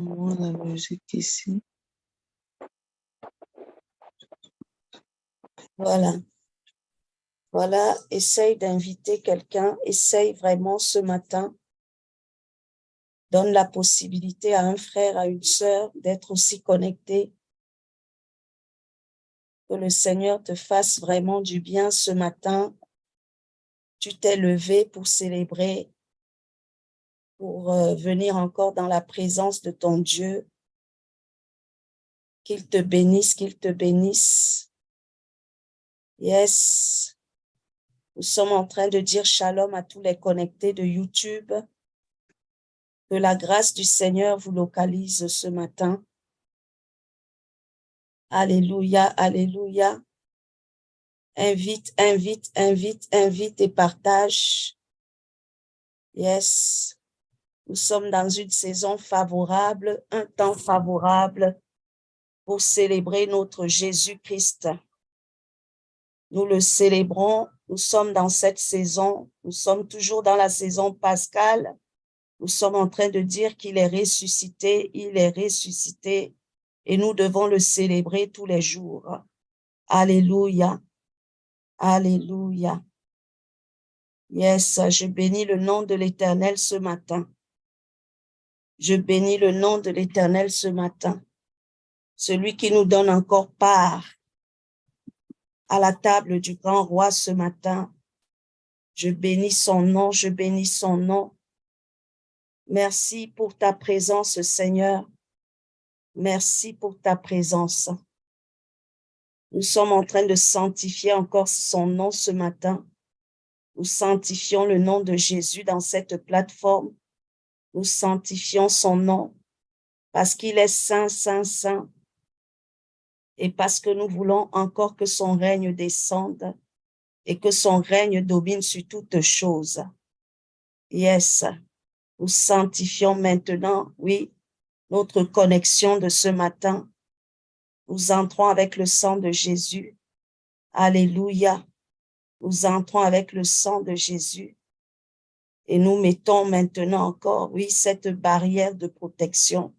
La musique ici. Voilà. Voilà, essaye d'inviter quelqu'un, essaye vraiment ce matin. Donne la possibilité à un frère, à une sœur d'être aussi connecté. Que le Seigneur te fasse vraiment du bien ce matin. Tu t'es levé pour célébrer, pour venir encore dans la présence de ton Dieu. Qu'il te bénisse, qu'il te bénisse. Yes. Nous sommes en train de dire shalom à tous les connectés de YouTube. Que la grâce du Seigneur vous localise ce matin. Alléluia, alléluia. Invite, invite, invite, invite et partage. Yes. Nous sommes dans une saison favorable, un temps favorable pour célébrer notre Jésus-Christ. Nous le célébrons, nous sommes dans cette saison, nous sommes toujours dans la saison pascale. Nous sommes en train de dire qu'il est ressuscité, et nous devons le célébrer tous les jours. Alléluia, alléluia. Yes, je bénis le nom de l'Éternel ce matin. Je bénis le nom de l'Éternel ce matin. Celui qui nous donne encore part à la table du grand roi ce matin. Je bénis son nom, je bénis son nom. Merci pour ta présence, Seigneur. Merci pour ta présence. Nous sommes en train de sanctifier encore son nom ce matin. Nous sanctifions le nom de Jésus dans cette plateforme. Nous sanctifions son nom parce qu'il est saint, saint, saint. Et parce que nous voulons encore que son règne descende et que son règne domine sur toutes choses. Yes, nous sanctifions maintenant, oui, notre connexion de ce matin. Nous entrons avec le sang de Jésus. Alléluia. Nous entrons avec le sang de Jésus. Et nous mettons maintenant encore, oui, cette barrière de protection.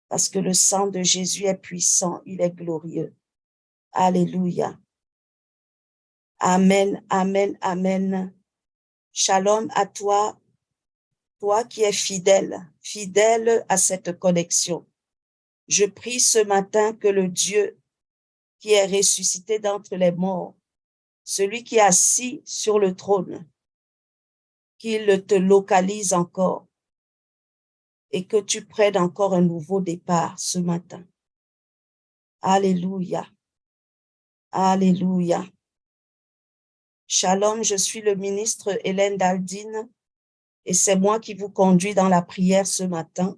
Parce que le sang de Jésus est puissant, il est glorieux. Alléluia. Amen, amen, amen. Shalom à toi, toi qui es fidèle, fidèle à cette connexion. Je prie ce matin que le Dieu qui est ressuscité d'entre les morts, celui qui est assis sur le trône, qu'il te localise encore et que tu prennes encore un nouveau départ ce matin. Alléluia. Alléluia. Shalom, je suis le ministre Hélène Daldine et c'est moi qui vous conduis dans la prière ce matin.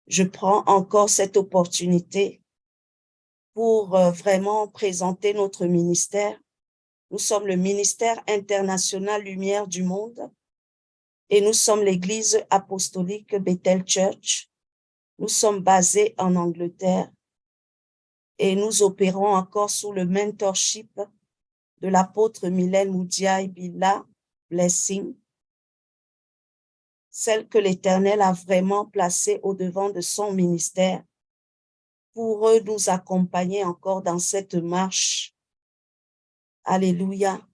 Je prends encore cette opportunité pour vraiment présenter notre ministère. Nous sommes le ministère international Lumière du Monde et nous sommes l'église apostolique Bethel Church. Nous sommes basés en Angleterre et nous opérons encore sous le mentorship de l'apôtre Mylène Moudiaï Bila Blessing, celle que l'Éternel a vraiment placée au devant de son ministère pour nous accompagner encore dans cette marche. Alléluia.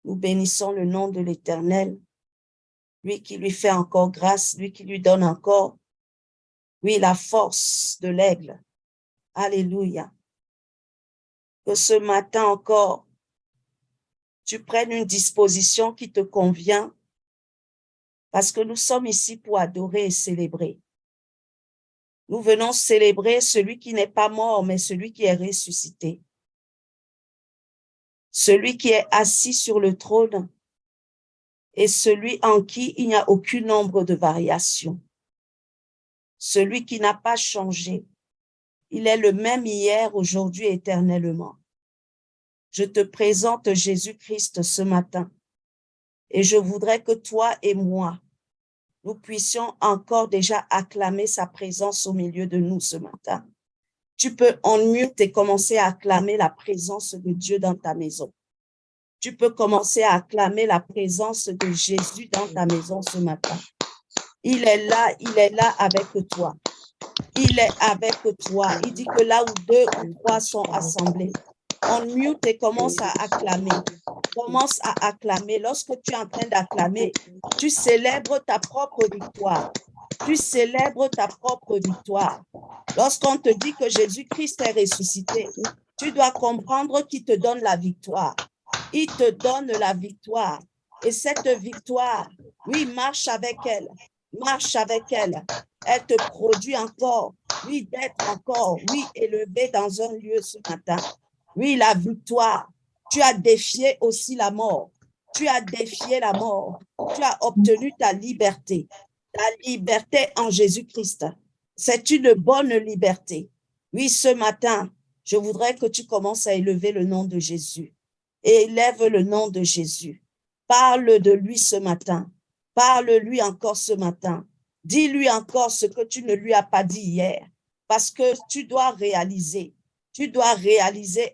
Nous bénissons le nom de l'Éternel, lui qui lui fait encore grâce, lui qui lui donne encore, oui, la force de l'aigle. Alléluia. Que ce matin encore, tu prennes une disposition qui te convient parce que nous sommes ici pour adorer et célébrer. Nous venons célébrer celui qui n'est pas mort, mais celui qui est ressuscité. Celui qui est assis sur le trône et celui en qui il n'y a aucun nombre de variations. Celui qui n'a pas changé. Il est le même hier, aujourd'hui, éternellement. Je te présente Jésus-Christ ce matin et je voudrais que toi et moi, nous puissions encore déjà acclamer sa présence au milieu de nous ce matin. Tu peux unmute et commencer à acclamer la présence de Dieu dans ta maison. Tu peux commencer à acclamer la présence de Jésus dans ta maison ce matin. Il est là avec toi. Il est avec toi. Il dit que là où 2 ou 3 sont assemblés, on mute et commence à acclamer. Commence à acclamer. Lorsque tu es en train d'acclamer, tu célèbres ta propre victoire. Tu célèbres ta propre victoire. Lorsqu'on te dit que Jésus-Christ est ressuscité, tu dois comprendre qu'il te donne la victoire. Il te donne la victoire. Et cette victoire, oui, marche avec elle. Marche avec elle. Elle te produit encore, oui, d'être encore, oui, élevé dans un lieu ce matin. Oui, la victoire. Tu as défié aussi la mort. Tu as défié la mort. Tu as obtenu ta liberté. La liberté en Jésus-Christ. C'est une bonne liberté. Oui, ce matin, je voudrais que tu commences à élever le nom de Jésus. Et élève le nom de Jésus. Parle de lui ce matin. Parle-lui encore ce matin. Dis-lui encore ce que tu ne lui as pas dit hier. Parce que tu dois réaliser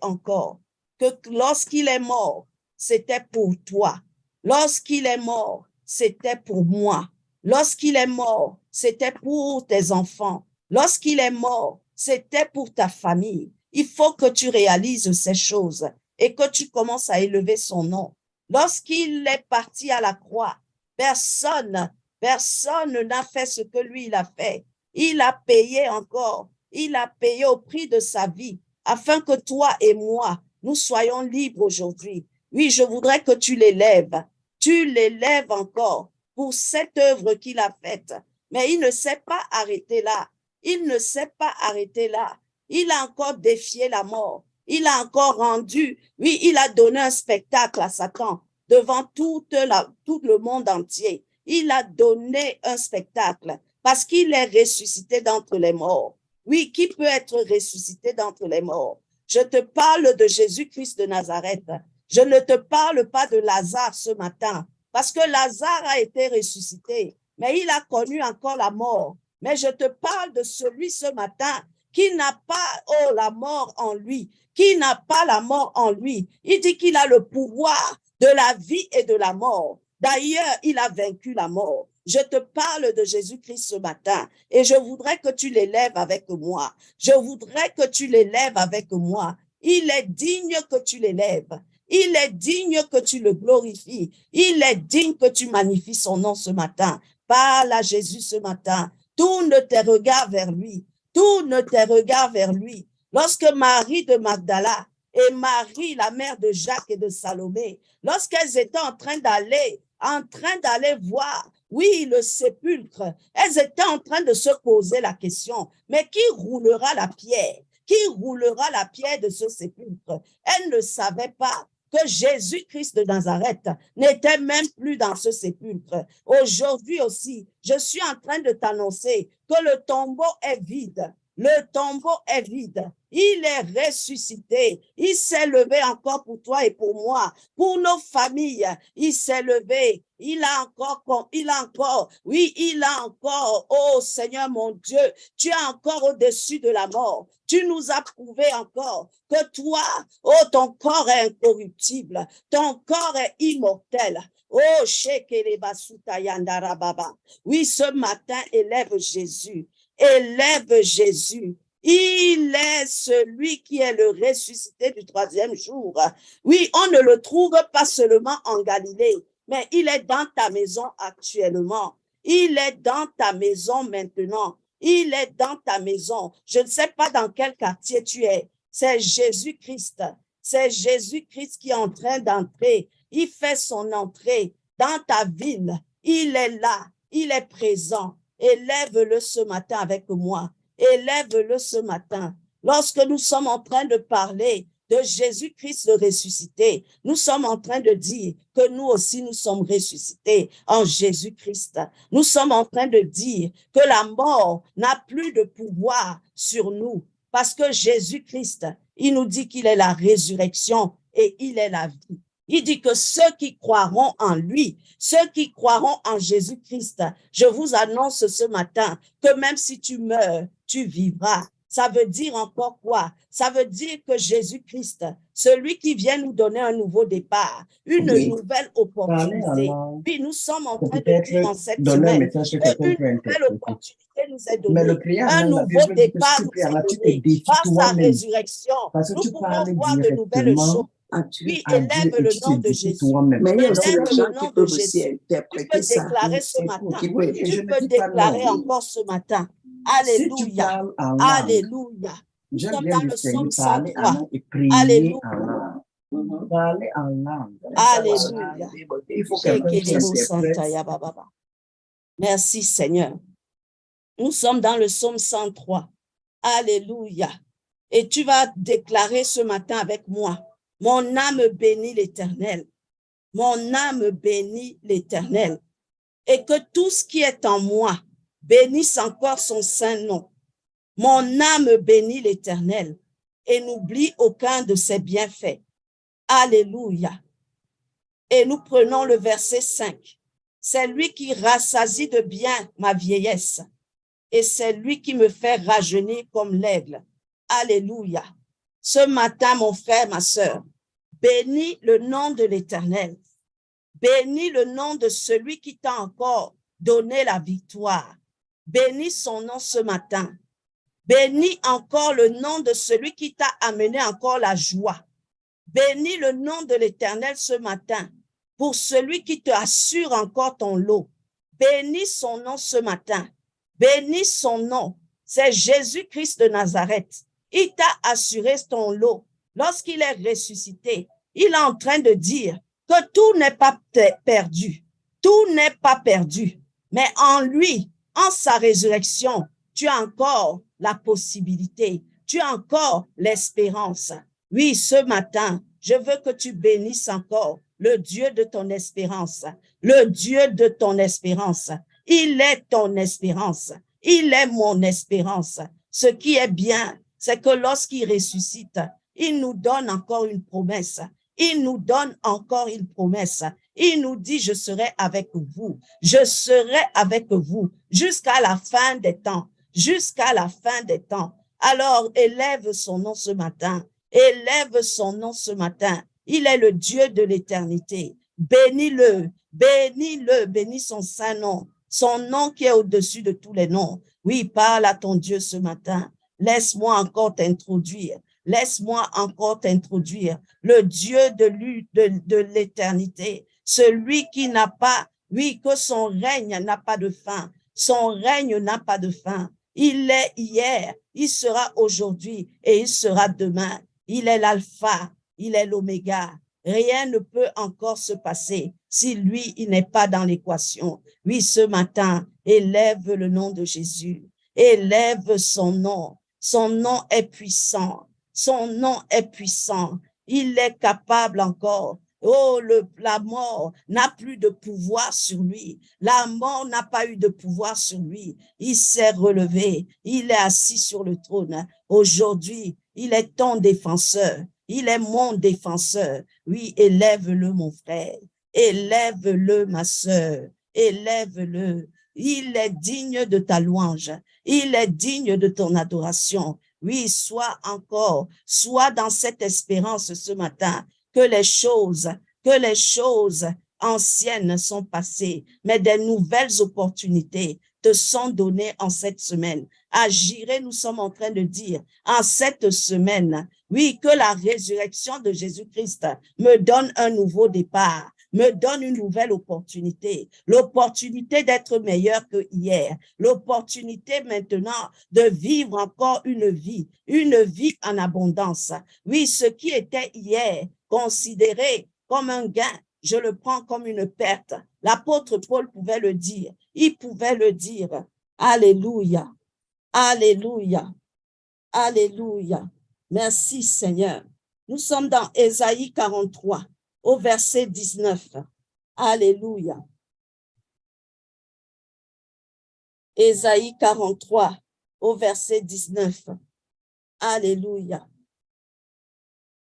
encore que lorsqu'il est mort, c'était pour toi. Lorsqu'il est mort, c'était pour moi. Lorsqu'il est mort, c'était pour tes enfants. Lorsqu'il est mort, c'était pour ta famille. Il faut que tu réalises ces choses et que tu commences à élever son nom. Lorsqu'il est parti à la croix, personne n'a fait ce que lui, il a fait. Il a payé encore. Il a payé au prix de sa vie afin que toi et moi, nous soyons libres aujourd'hui. Oui, je voudrais que tu l'élèves. Tu l'élèves encore pour cette œuvre qu'il a faite. Mais il ne s'est pas arrêté là. Il ne s'est pas arrêté là. Il a encore défié la mort. Il a encore rendu, oui, il a donné un spectacle à Satan devant tout le monde entier. Il a donné un spectacle parce qu'il est ressuscité d'entre les morts. Oui, qui peut être ressuscité d'entre les morts? Je te parle de Jésus-Christ de Nazareth. Je ne te parle pas de Lazare ce matin parce que Lazare a été ressuscité, mais il a connu encore la mort. Mais je te parle de celui ce matin qui n'a pas, oh, la mort en lui, qui n'a pas la mort en lui. Il dit qu'il a le pouvoir de la vie et de la mort. D'ailleurs, il a vaincu la mort. Je te parle de Jésus-Christ ce matin et je voudrais que tu l'élèves avec moi. Je voudrais que tu l'élèves avec moi. Il est digne que tu l'élèves. Il est digne que tu le glorifies. Il est digne que tu magnifies son nom ce matin. Parle à Jésus ce matin. Tourne tes regards vers lui. Tourne tes regards vers lui. Lorsque Marie de Magdala et Marie, la mère de Jacques et de Salomé, lorsqu'elles étaient en train d'aller voir, oui, le sépulcre, elles étaient en train de se poser la question, mais qui roulera la pierre? Qui roulera la pierre de ce sépulcre? Elles ne savaient pas que Jésus-Christ de Nazareth n'était même plus dans ce sépulcre. Aujourd'hui aussi, je suis en train de t'annoncer que le tombeau est vide. Le tombeau est vide. Il est ressuscité. Il s'est levé encore pour toi et pour moi, pour nos familles. Il s'est levé. Il a encore, oui, il a encore, oh Seigneur mon Dieu, tu es encore au-dessus de la mort. Tu nous as prouvé encore que toi, oh, ton corps est incorruptible, ton corps est immortel. Oh, oui, ce matin, élève Jésus. Élève Jésus. Il est celui qui est le ressuscité du 3e jour. Oui, on ne le trouve pas seulement en Galilée, mais il est dans ta maison actuellement. Il est dans ta maison maintenant. Il est dans ta maison. Je ne sais pas dans quel quartier tu es. C'est Jésus-Christ. C'est Jésus-Christ qui est en train d'entrer. Il fait son entrée dans ta ville. Il est là. Il est présent. Élève-le ce matin avec moi. Élève-le ce matin. Lorsque nous sommes en train de parler de Jésus-Christ le ressuscité, nous sommes en train de dire que nous aussi nous sommes ressuscités en Jésus-Christ. Nous sommes en train de dire que la mort n'a plus de pouvoir sur nous parce que Jésus-Christ, il nous dit qu'il est la résurrection et il est la vie. Il dit que ceux qui croiront en lui, ceux qui croiront en Jésus-Christ, je vous annonce ce matin que même si tu meurs, tu vivras. Ça veut dire encore quoi? Ça veut dire que Jésus-Christ, celui qui vient nous donner un nouveau départ, une nouvelle opportunité. Puis nous sommes en train de dire en cette semaine qu'une nouvelle opportunité nous est donnée. Un nouveau départ nous est donné. Par sa résurrection, nous pouvons voir de nouvelles choses. Oui, élève le nom de Jésus. Élève le nom de Jésus. Tu peux déclarer ce matin. Tu peux déclarer encore ce matin. Alléluia. Alléluia. Nous sommes dans le psaume 103. Alléluia. Parler en langue. Alléluia. Il faut que Merci Seigneur. Nous sommes dans le psaume 103. Alléluia. Et tu vas déclarer ce matin avec moi. Mon âme bénit l'Éternel. Mon âme bénit l'Éternel. Et que tout ce qui est en moi bénisse encore son saint nom. Mon âme bénit l'Éternel et n'oublie aucun de ses bienfaits. Alléluia. Et nous prenons le verset 5. C'est lui qui rassasie de bien ma vieillesse et c'est lui qui me fait rajeunir comme l'aigle. Alléluia. Ce matin, mon frère, ma sœur, bénis le nom de l'Éternel. Bénis le nom de celui qui t'a encore donné la victoire. Bénis son nom ce matin. Bénis encore le nom de celui qui t'a amené encore la joie. Bénis le nom de l'Éternel ce matin pour celui qui te assure encore ton lot. Bénis son nom ce matin. Bénis son nom. C'est Jésus-Christ de Nazareth. Il t'a assuré ton lot. Lorsqu'il est ressuscité, il est en train de dire que tout n'est pas perdu. Tout n'est pas perdu. Mais en lui, en sa résurrection, tu as encore la possibilité. Tu as encore l'espérance. Oui, ce matin, je veux que tu bénisses encore le Dieu de ton espérance. Le Dieu de ton espérance. Il est ton espérance. Il est mon espérance. Ce qui est bien, c'est que lorsqu'il ressuscite, il nous donne encore une promesse. Il nous donne encore une promesse. Il nous dit, je serai avec vous. Je serai avec vous jusqu'à la fin des temps. Jusqu'à la fin des temps. Alors, élève son nom ce matin. Élève son nom ce matin. Il est le Dieu de l'éternité. Bénis-le, bénis-le, bénis son saint nom. Son nom qui est au-dessus de tous les noms. Oui, parle à ton Dieu ce matin. Laisse-moi encore t'introduire. Laisse-moi encore t'introduire. Le Dieu de l'éternité. Celui qui n'a pas, oui, que son règne n'a pas de fin. Son règne n'a pas de fin. Il est hier, il sera aujourd'hui et il sera demain. Il est l'alpha, il est l'oméga. Rien ne peut encore se passer si lui, il n'est pas dans l'équation. Oui, ce matin, élève le nom de Jésus. Élève son nom. Son nom est puissant. Son nom est puissant. Il est capable encore. Oh, la mort n'a plus de pouvoir sur lui. La mort n'a pas eu de pouvoir sur lui. Il s'est relevé. Il est assis sur le trône. Aujourd'hui, il est ton défenseur. Il est mon défenseur. Oui, élève-le, mon frère. Élève-le, ma sœur. Élève-le. Il est digne de ta louange. Il est digne de ton adoration. Oui, sois dans cette espérance ce matin que les choses anciennes sont passées, mais des nouvelles opportunités te sont données en cette semaine. Agirez, nous sommes en train de dire, en cette semaine, oui, que la résurrection de Jésus-Christ me donne un nouveau départ, me donne une nouvelle opportunité, l'opportunité d'être meilleur que hier, l'opportunité maintenant de vivre encore une vie en abondance. Oui, ce qui était hier considéré comme un gain, je le prends comme une perte. L'apôtre Paul pouvait le dire, il pouvait le dire. Alléluia, alléluia, alléluia. Merci Seigneur. Nous sommes dans Ésaïe 43, au verset 19. Alléluia. Ésaïe 43, au verset 19. Alléluia.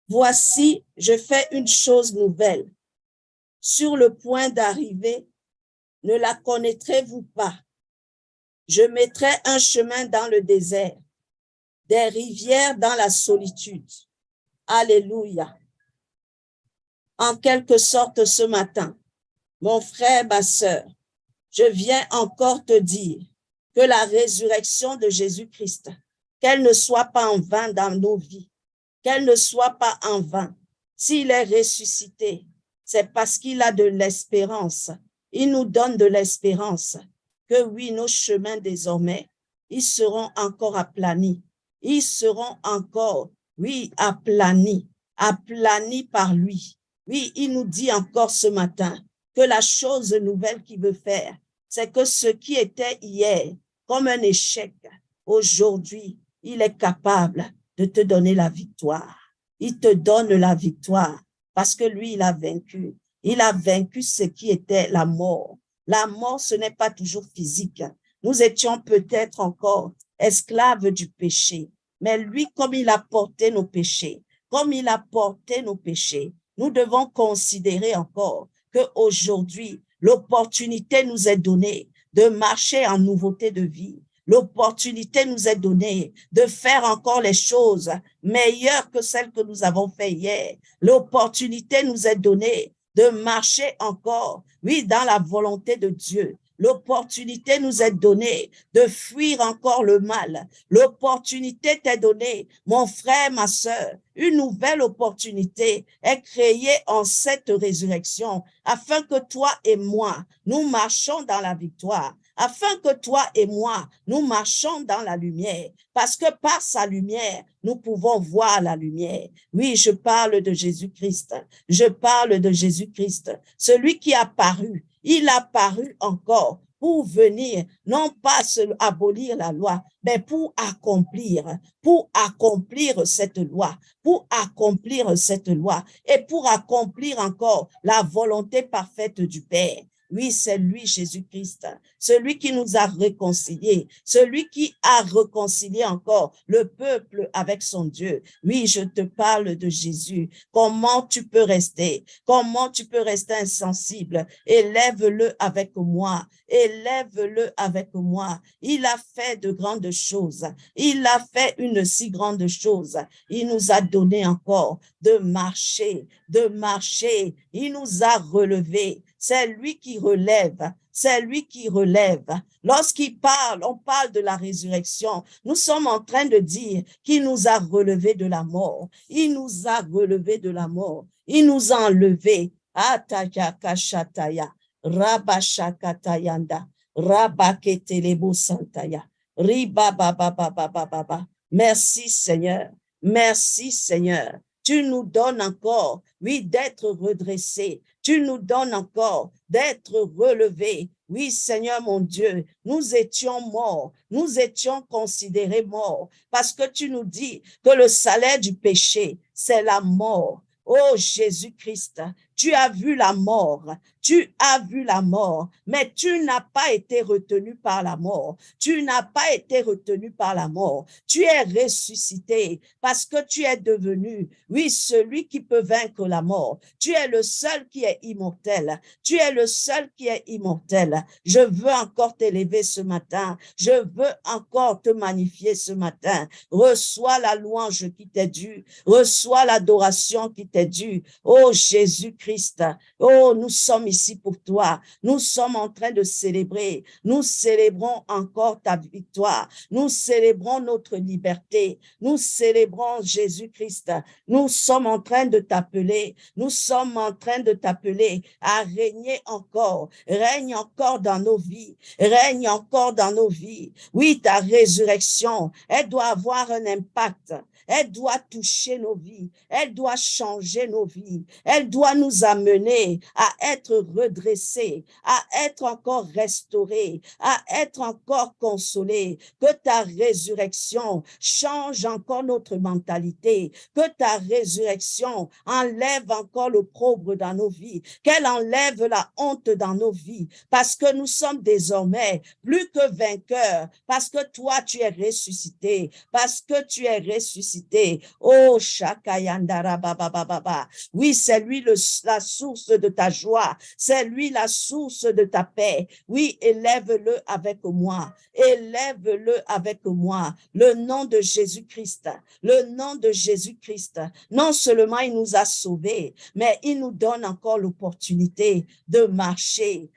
Voici, je fais une chose nouvelle. Sur le point d'arriver, ne la connaîtrez-vous pas? Je mettrai un chemin dans le désert des rivières dans la solitude. Alléluia. En quelque sorte, ce matin, mon frère, ma sœur, je viens encore te dire que la résurrection de Jésus-Christ, qu'elle ne soit pas en vain dans nos vies, qu'elle ne soit pas en vain. S'il est ressuscité, c'est parce qu'il a de l'espérance. Il nous donne de l'espérance que oui, nos chemins désormais, ils seront encore aplanis. Ils seront encore, oui, aplanis par lui. Oui, il nous dit encore ce matin que la chose nouvelle qu'il veut faire, c'est que ce qui était hier comme un échec, aujourd'hui, il est capable de te donner la victoire. Il te donne la victoire parce que lui, il a vaincu. Il a vaincu ce qui était la mort. La mort, ce n'est pas toujours physique. Nous étions peut-être encore esclaves du péché. Mais lui, comme il a porté nos péchés, nous devons considérer encore qu'aujourd'hui, l'opportunité nous est donnée de marcher en nouveauté de vie. L'opportunité nous est donnée de faire encore les choses meilleures que celles que nous avons fait hier. L'opportunité nous est donnée de marcher encore, oui, dans la volonté de Dieu. L'opportunité nous est donnée de fuir encore le mal. L'opportunité t'est donnée, mon frère, ma sœur. Une nouvelle opportunité est créée en cette résurrection afin que toi et moi, nous marchons dans la victoire. Afin que toi et moi, nous marchons dans la lumière, parce que par sa lumière, nous pouvons voir la lumière. Oui, je parle de Jésus-Christ. Je parle de Jésus-Christ, celui qui a paru. Il a paru encore pour venir, non pas abolir la loi, mais pour accomplir cette loi, et pour accomplir encore la volonté parfaite du Père. Oui, c'est lui, Jésus-Christ, celui qui nous a réconciliés, celui qui a réconcilié encore le peuple avec son Dieu. Oui, je te parle de Jésus. Comment tu peux rester insensible? Élève-le avec moi. Il a fait de grandes choses. Il a fait une si grande chose. Il nous a donné encore de marcher. Il nous a relevés. C'est lui qui relève. Lorsqu'il parle, on parle de la résurrection. Nous sommes en train de dire qu'il nous a relevés de la mort. Il nous a enlevés. Ataya kashataya, rabashakatayanda, rabaketelebo santaya, ribabababababa. Merci Seigneur. Tu nous donnes encore, oui, d'être redressés. Tu nous donnes encore d'être relevés. Oui, Seigneur mon Dieu, nous étions morts, nous étions considérés morts parce que tu nous dis que le salaire du péché, c'est la mort. Oh Jésus-Christ, tu as vu la mort, mais tu n'as pas été retenu par la mort. Tu es ressuscité parce que tu es devenu, oui, celui qui peut vaincre la mort. Tu es le seul qui est immortel. Je veux encore t'élever ce matin. Je veux encore te magnifier ce matin. Reçois la louange qui t'est due. Reçois l'adoration qui t'est due. Oh Jésus-Christ, oh, nous sommes ici pour toi. Nous sommes en train de célébrer. Nous célébrons encore ta victoire. Nous célébrons notre liberté. Nous célébrons Jésus-Christ. Nous sommes en train de t'appeler. À régner encore. Règne encore dans nos vies. Oui, ta résurrection, elle doit avoir un impact. Elle doit toucher nos vies. Elle doit changer nos vies. Elle doit nous amener à être redressés, à être encore restaurés, à être encore consolés. Que ta résurrection change encore notre mentalité. Que ta résurrection enlève encore l'opprobre dans nos vies. Qu'elle enlève la honte dans nos vies. Parce que nous sommes désormais plus que vainqueurs. Parce que toi, tu es ressuscité. Oh, Shakayandara Baba Baba. Oui, c'est lui la source de ta joie. C'est lui la source de ta paix. Oui, élève-le avec moi. Élève-le avec moi. Le nom de Jésus-Christ. Le nom de Jésus-Christ. Non seulement il nous a sauvés, mais il nous donne encore l'opportunité de marcher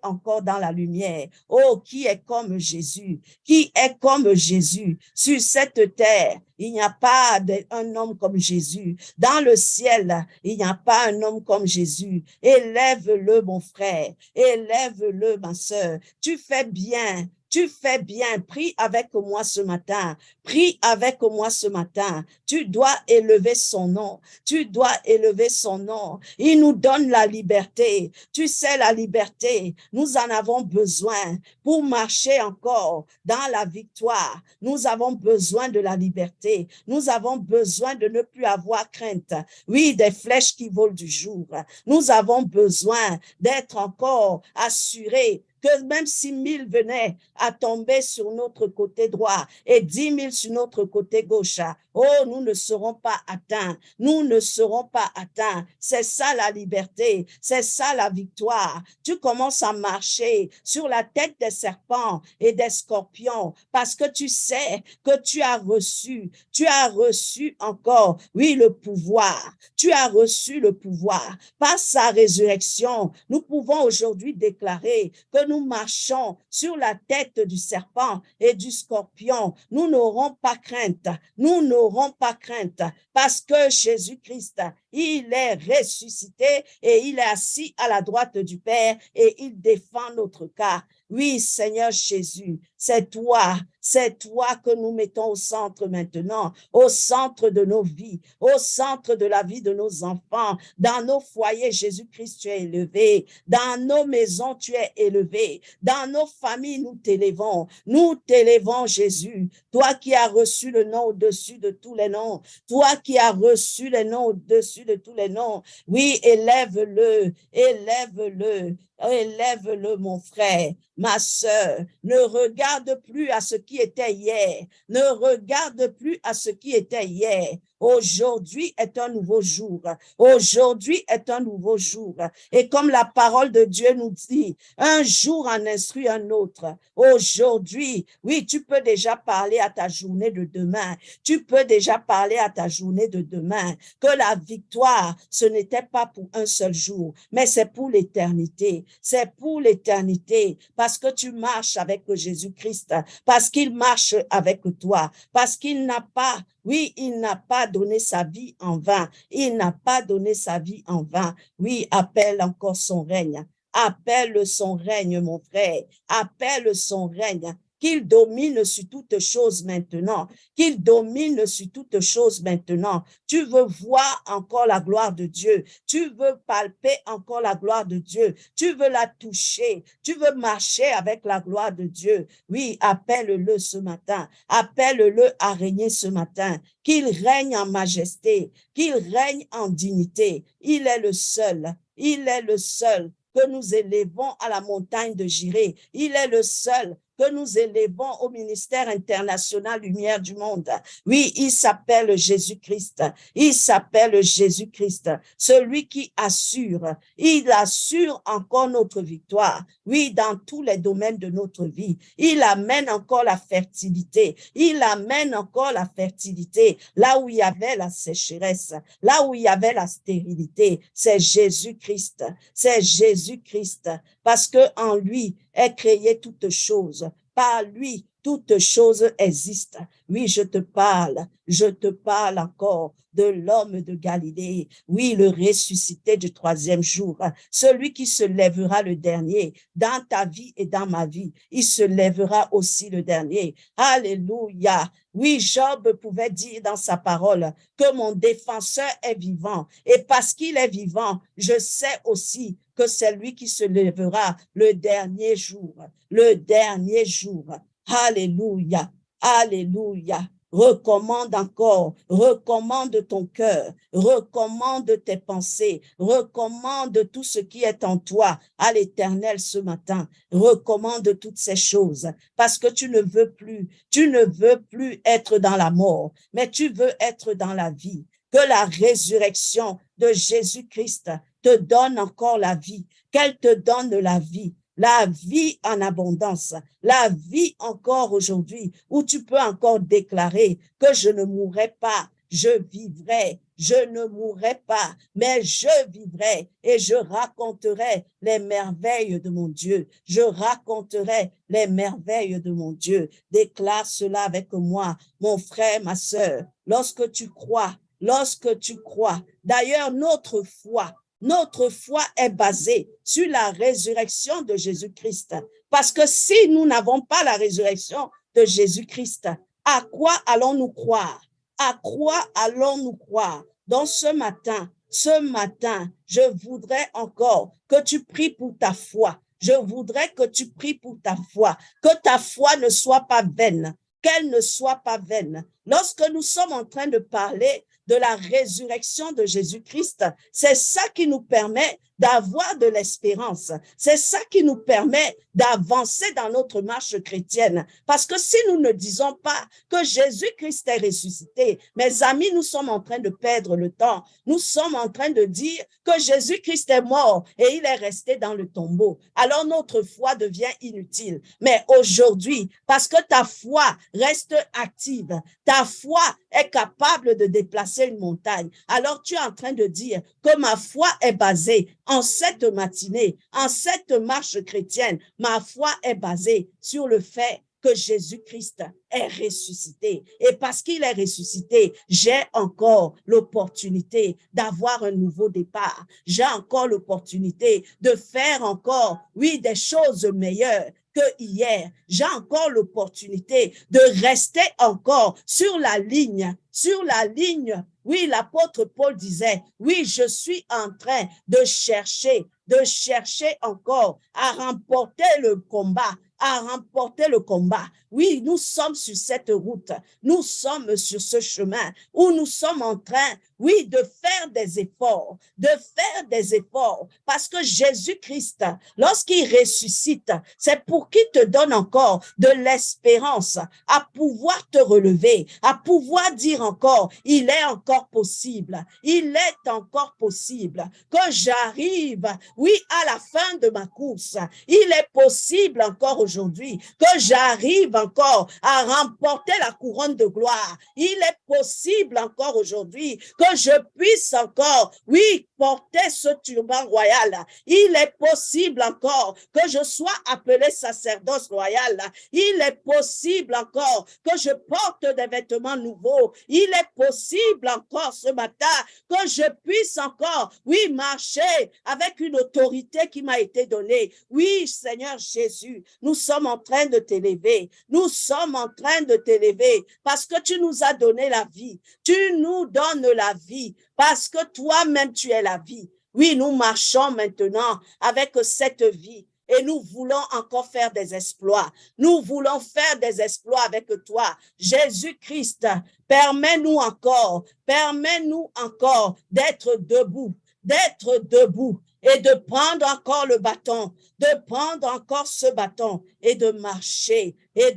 encore dans la lumière. Oh, qui est comme Jésus? Qui est comme Jésus? Sur cette terre, il n'y a pas un homme comme Jésus. Dans le ciel, il n'y a pas un homme comme Jésus. Élève-le, mon frère. Élève-le, ma sœur. Tu fais bien. Tu fais bien. Prie avec moi ce matin. Prie avec moi ce matin. Tu dois élever son nom. Tu dois élever son nom. Il nous donne la liberté. Tu sais, la liberté, nous en avons besoin pour marcher encore dans la victoire. Nous avons besoin de la liberté. Nous avons besoin de ne plus avoir crainte. Oui, des flèches qui volent du jour. Nous avons besoin d'être encore assurés que même si 1000 venaient à tomber sur notre côté droit et 10 000 sur notre côté gauche, oh, nous ne serons pas atteints. Nous ne serons pas atteints. C'est ça la liberté. C'est ça la victoire. Tu commences à marcher sur la tête des serpents et des scorpions parce que tu sais que tu as reçu encore, oui, le pouvoir. Tu as reçu le pouvoir. Par sa résurrection, nous pouvons aujourd'hui déclarer que nous marchons sur la tête du serpent et du scorpion. Nous n'aurons pas crainte. Nous n'aurons pas crainte parce que Jésus-Christ, il est ressuscité et il est assis à la droite du Père et il défend notre cas. Oui, Seigneur Jésus, c'est toi que nous mettons au centre maintenant, au centre de nos vies, au centre de la vie de nos enfants. Dans nos foyers, Jésus-Christ, tu es élevé. Dans nos maisons, tu es élevé. Dans nos familles, nous t'élevons. Nous t'élevons, Jésus. Toi qui as reçu le nom au-dessus de tous les noms. Toi qui as reçu le nom au-dessus de tous les noms. Oui, élève-le, élève-le. Élève-le, mon frère, ma sœur. Ne regarde plus à ce qui était hier. Ne regarde plus à ce qui était hier. Aujourd'hui est un nouveau jour. Aujourd'hui est un nouveau jour. Et comme la parole de Dieu nous dit, un jour en instruit un autre. Aujourd'hui, oui, tu peux déjà parler à ta journée de demain. Tu peux déjà parler à ta journée de demain que la victoire, ce n'était pas pour un seul jour, mais c'est pour l'éternité. C'est pour l'éternité parce que tu marches avec Jésus-Christ, parce qu'il marche avec toi, parce qu'il n'a pas, oui, il n'a pas donné sa vie en vain. Il n'a pas donné sa vie en vain. Oui, appelle encore son règne. Appelle son règne, mon frère. Appelle son règne. Qu'il domine sur toutes choses maintenant, qu'il domine sur toutes choses maintenant. Tu veux voir encore la gloire de Dieu, tu veux palper encore la gloire de Dieu, tu veux la toucher, tu veux marcher avec la gloire de Dieu. Oui, appelle-le ce matin, appelle-le à régner ce matin, qu'il règne en majesté, qu'il règne en dignité. Il est le seul que nous élevons à la montagne de Jiré. Il est le seul que nous élevons au ministère international Lumière du Monde. Oui, il s'appelle Jésus-Christ. Il s'appelle Jésus-Christ. Celui qui assure. Il assure encore notre victoire. Oui, dans tous les domaines de notre vie. Il amène encore la fertilité. Il amène encore la fertilité. Là où il y avait la sécheresse, là où il y avait la stérilité, c'est Jésus-Christ. C'est Jésus-Christ. Parce que en lui est créée toute chose. Par lui, toute chose existe. Oui, je te parle encore de l'homme de Galilée. Oui, le ressuscité du troisième jour. Celui qui se lèvera le dernier dans ta vie et dans ma vie. Il se lèvera aussi le dernier. Alléluia. Oui, Job pouvait dire dans sa parole que mon défenseur est vivant. Et parce qu'il est vivant, je sais aussi que c'est lui qui se lèvera le dernier jour. Le dernier jour. Alléluia. Alléluia. Recommande encore, recommande ton cœur, recommande tes pensées, recommande tout ce qui est en toi à l'Éternel ce matin. Recommande toutes ces choses parce que tu ne veux plus être dans la mort, mais tu veux être dans la vie. Que la résurrection de Jésus-Christ te donne encore la vie, qu'elle te donne la vie en abondance, la vie encore aujourd'hui, où tu peux encore déclarer que je ne mourrai pas, je vivrai, je ne mourrai pas, mais je vivrai et je raconterai les merveilles de mon Dieu. Je raconterai les merveilles de mon Dieu. Déclare cela avec moi, mon frère, ma sœur. Lorsque tu crois, d'ailleurs notre foi est basée sur la résurrection de Jésus-Christ. Parce que si nous n'avons pas la résurrection de Jésus-Christ, à quoi allons-nous croire? À quoi allons-nous croire? Donc ce matin, je voudrais encore que tu pries pour ta foi. Je voudrais que tu pries pour ta foi, que ta foi ne soit pas vaine, qu'elle ne soit pas vaine. Lorsque nous sommes en train de parler de la résurrection de Jésus-Christ, c'est ça qui nous permet d'avoir de l'espérance. C'est ça qui nous permet d'avancer dans notre marche chrétienne. Parce que si nous ne disons pas que Jésus-Christ est ressuscité, mes amis, nous sommes en train de perdre le temps. Nous sommes en train de dire que Jésus-Christ est mort et il est resté dans le tombeau. Alors notre foi devient inutile. Mais aujourd'hui, parce que ta foi reste active, ta foi est capable de déplacer une montagne. Alors tu es en train de dire que ma foi est basée en cette matinée, en cette marche chrétienne. Ma foi est basée sur le fait que Jésus-Christ est ressuscité. Et parce qu'il est ressuscité, j'ai encore l'opportunité d'avoir un nouveau départ. J'ai encore l'opportunité de faire encore, oui, des choses meilleures que hier. J'ai encore l'opportunité de rester encore sur la ligne. Oui, l'apôtre Paul disait, oui, je suis en train de chercher encore à remporter le combat. Oui, nous sommes sur cette route, nous sommes sur ce chemin où nous sommes en train, oui, de faire des efforts, parce que Jésus-Christ, lorsqu'il ressuscite, c'est pour qu'il te donne encore de l'espérance à pouvoir te relever, à pouvoir dire encore, il est encore possible que j'arrive, oui, à la fin de ma course. Il est possible encore aujourd'hui que j'arrive encore à remporter la couronne de gloire. Il est possible encore aujourd'hui que je puisse encore, oui, porter ce turban royal. Il est possible encore que je sois appelé sacerdoce royal. Il est possible encore que je porte des vêtements nouveaux. Il est possible encore ce matin que je puisse encore, oui, marcher avec une autorité qui m'a été donnée. Oui, Seigneur Jésus, nous sommes en train de t'élever. Nous sommes en train de t'élever parce que tu nous as donné la vie. Tu nous donnes la vie parce que toi-même tu es la vie. Oui, nous marchons maintenant avec cette vie. Et nous voulons encore faire des exploits. Nous voulons faire des exploits avec toi. Jésus-Christ, permets-nous encore d'être debout et de prendre encore le bâton, de prendre encore ce bâton et de marcher et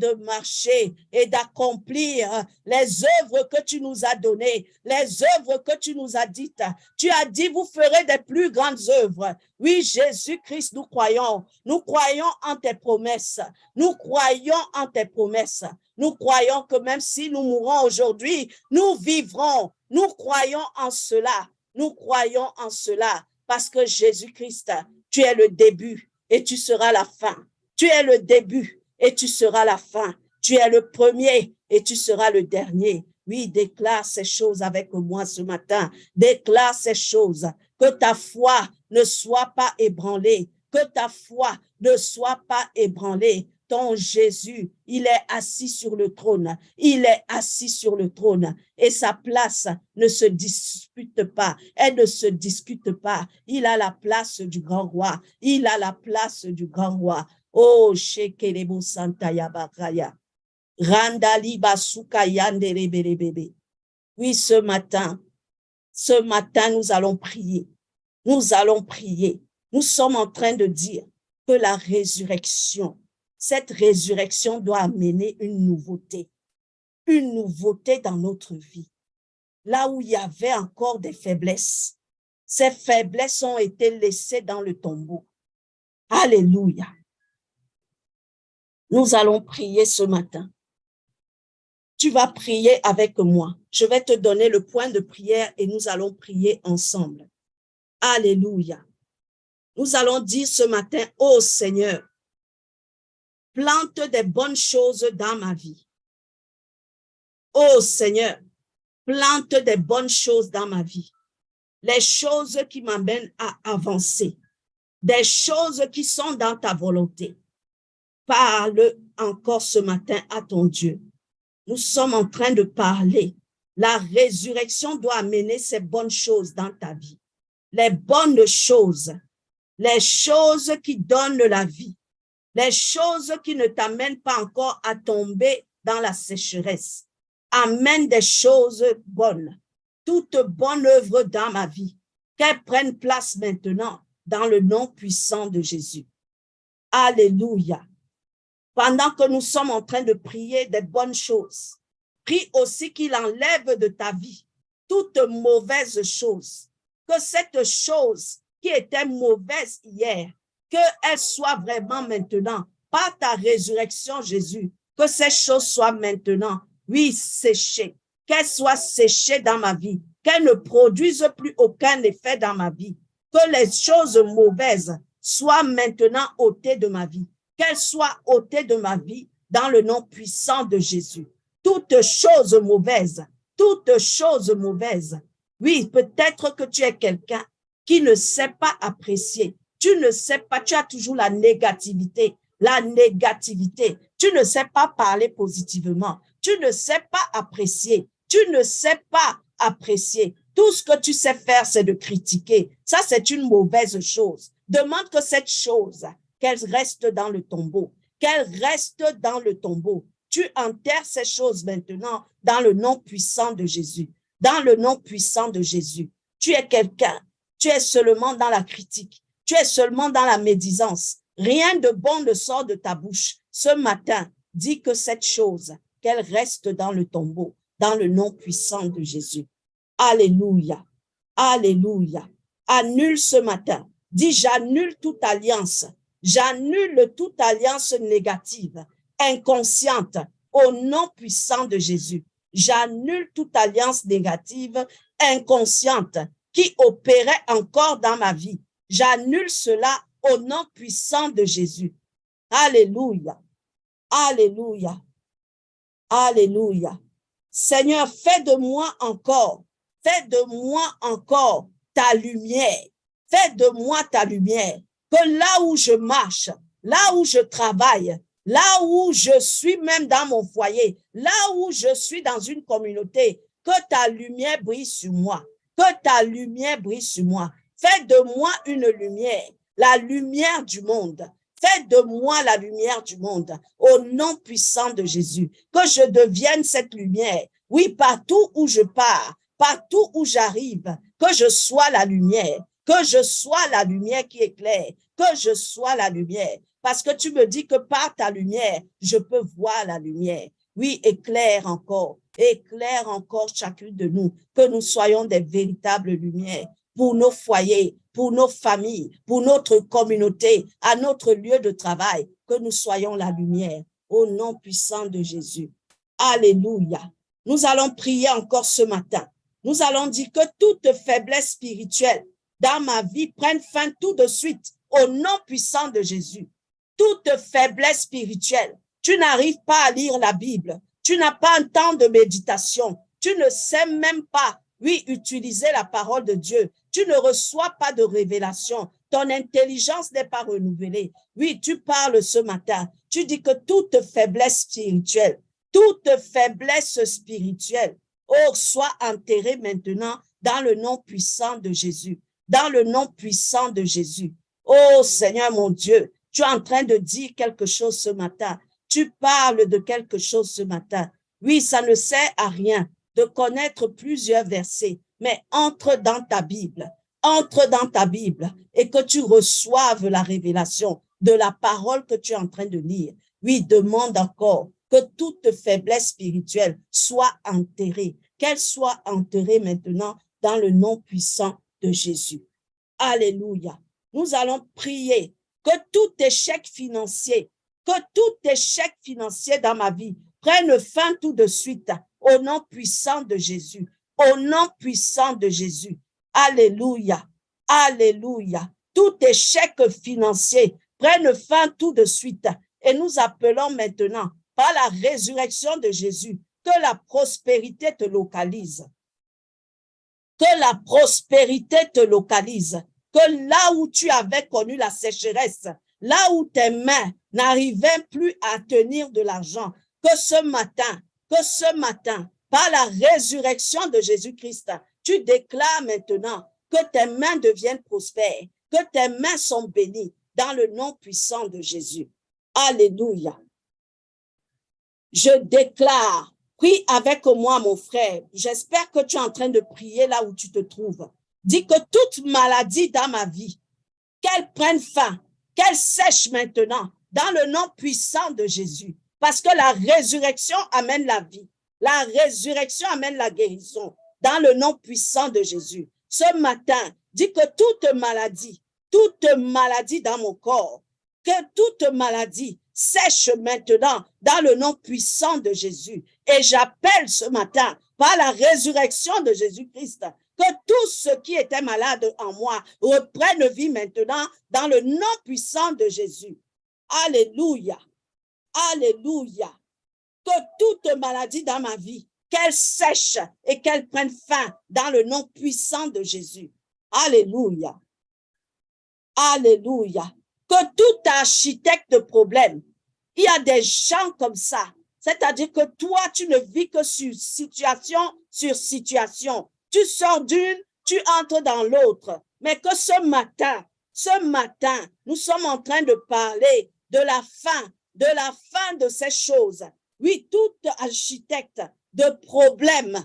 d'accomplir les œuvres que tu nous as données, les œuvres que tu nous as dites. Tu as dit, vous ferez des plus grandes œuvres. Oui, Jésus-Christ, nous croyons en tes promesses. Nous croyons en tes promesses. Nous croyons que même si nous mourons aujourd'hui, nous vivrons. Nous croyons en cela. Nous croyons en cela parce que Jésus-Christ, tu es le début et tu seras la fin. Tu es le début et tu seras la fin. Tu es le premier et tu seras le dernier. Oui, déclare ces choses avec moi ce matin. Déclare ces choses. Que ta foi ne soit pas ébranlée. Que ta foi ne soit pas ébranlée. Ton Jésus, il est assis sur le trône. Il est assis sur le trône et sa place ne se dispute pas. Elle ne se discute pas. Il a la place du grand roi. Il a la place du grand roi. Oh, Shekelebo Santaya Bakaya. Randali Basuka Yandere Bebe. Oui, ce matin, nous allons prier. Nous allons prier. Nous sommes en train de dire que la résurrection, cette résurrection doit amener une nouveauté dans notre vie. Là où il y avait encore des faiblesses, Ces faiblesses ont été laissées dans le tombeau. Alléluia. Nous allons prier ce matin. Tu vas prier avec moi. Je vais te donner le point de prière et nous allons prier ensemble. Alléluia. Nous allons dire ce matin, ô Seigneur, plante des bonnes choses dans ma vie. Ô Seigneur, plante des bonnes choses dans ma vie. Les choses qui m'amènent à avancer. Des choses qui sont dans ta volonté. Parle encore ce matin à ton Dieu. Nous sommes en train de parler. La résurrection doit amener ces bonnes choses dans ta vie. Les bonnes choses. Les choses qui donnent la vie. Les choses qui ne t'amènent pas encore à tomber dans la sécheresse. Amène des choses bonnes. Toute bonne œuvre dans ma vie. Qu'elle prenne place maintenant dans le nom puissant de Jésus. Alléluia. Pendant que nous sommes en train de prier des bonnes choses, prie aussi qu'il enlève de ta vie toute mauvaise chose. Que cette chose qui était mauvaise hier, qu'elle soit vraiment maintenant, par ta résurrection, Jésus, que ces choses soient maintenant, oui, séchées, qu'elles soient séchées dans ma vie, qu'elles ne produisent plus aucun effet dans ma vie, que les choses mauvaises soient maintenant ôtées de ma vie, qu'elles soient ôtées de ma vie dans le nom puissant de Jésus. Toutes choses mauvaises, oui, peut-être que tu es quelqu'un qui ne sait pas apprécier, tu ne sais pas, tu as toujours la négativité, tu ne sais pas parler positivement, tu ne sais pas apprécier, tout ce que tu sais faire, c'est de critiquer. Ça, c'est une mauvaise chose. Demande que cette chose, qu'elle reste dans le tombeau, Tu enterres ces choses maintenant dans le nom puissant de Jésus. Tu es quelqu'un, tu es seulement dans la critique, tu es seulement dans la médisance. Rien de bon ne sort de ta bouche. Ce matin, dis que cette chose, qu'elle reste dans le tombeau, dans le nom puissant de Jésus. Alléluia, alléluia. Annule ce matin. Dis, j'annule toute alliance négative, inconsciente, au nom puissant de Jésus. J'annule toute alliance négative, inconsciente, qui opérait encore dans ma vie. J'annule cela au nom puissant de Jésus. Alléluia, alléluia, alléluia. Seigneur, fais de moi encore ta lumière. Fais de moi ta lumière. Que là où je marche, là où je travaille, là où je suis même dans mon foyer, là où je suis dans une communauté, que ta lumière brille sur moi. Fais de moi une lumière, la lumière du monde. Fais de moi la lumière du monde, au nom puissant de Jésus. Que je devienne cette lumière. Oui, partout où je pars, partout où j'arrive, que je sois la lumière. Que je sois la lumière qui éclaire, que je sois la lumière. Parce que tu me dis que par ta lumière, je peux voir la lumière. Oui, éclaire encore chacune de nous, que nous soyons des véritables lumières pour nos foyers, pour nos familles, pour notre communauté, à notre lieu de travail, que nous soyons la lumière au nom puissant de Jésus. Alléluia. Nous allons prier encore ce matin. Nous allons dire que toute faiblesse spirituelle dans ma vie prenne fin tout de suite au nom puissant de Jésus. Toute faiblesse spirituelle, tu n'arrives pas à lire la Bible, tu n'as pas un temps de méditation, tu ne sais même pas, oui, utiliser la parole de Dieu, tu ne reçois pas de révélation, ton intelligence n'est pas renouvelée. Oui, tu parles ce matin, tu dis que toute faiblesse spirituelle, oh, soit enterrée maintenant dans le nom puissant de Jésus. Dans le nom puissant de Jésus. Oh Seigneur mon Dieu, tu es en train de dire quelque chose ce matin. Tu parles de quelque chose ce matin. Oui, ça ne sert à rien de connaître plusieurs versets, mais entre dans ta Bible et que tu reçoives la révélation de la parole que tu es en train de lire. Oui, demande encore que toute faiblesse spirituelle soit enterrée, qu'elle soit enterrée maintenant dans le nom puissant de Jésus. Alléluia. Nous allons prier que tout échec financier dans ma vie prenne fin tout de suite au nom puissant de Jésus. Au nom puissant de Jésus. Alléluia. Alléluia. Tout échec financier prenne fin tout de suite. Et nous appelons maintenant, par la résurrection de Jésus, que la prospérité te localise. Que la prospérité te localise. Que là où tu avais connu la sécheresse, là où tes mains n'arrivaient plus à tenir de l'argent, que ce matin, par la résurrection de Jésus-Christ, tu déclares maintenant que tes mains deviennent prospères, que tes mains sont bénies dans le nom puissant de Jésus. Alléluia. Je déclare, prie avec moi, mon frère. J'espère que tu es en train de prier là où tu te trouves. Dis que toute maladie dans ma vie, qu'elle prenne fin, qu'elle sèche maintenant dans le nom puissant de Jésus. Parce que la résurrection amène la vie. La résurrection amène la guérison dans le nom puissant de Jésus. Ce matin, dis que toute maladie dans mon corps, que toute maladie sèche maintenant dans le nom puissant de Jésus. Et j'appelle ce matin, par la résurrection de Jésus-Christ, que tout ce qui était malade en moi reprenne vie maintenant dans le nom puissant de Jésus. Alléluia. Alléluia. Que toute maladie dans ma vie, qu'elle sèche et qu'elle prenne fin dans le nom puissant de Jésus. Alléluia. Alléluia. Que tout architecte de problème, il y a des gens comme ça. C'est-à-dire que toi, tu ne vis que sur situation. Tu sors d'une, tu entres dans l'autre. Mais que ce matin, nous sommes en train de parler de la fin de ces choses. Oui, tout architecte de problème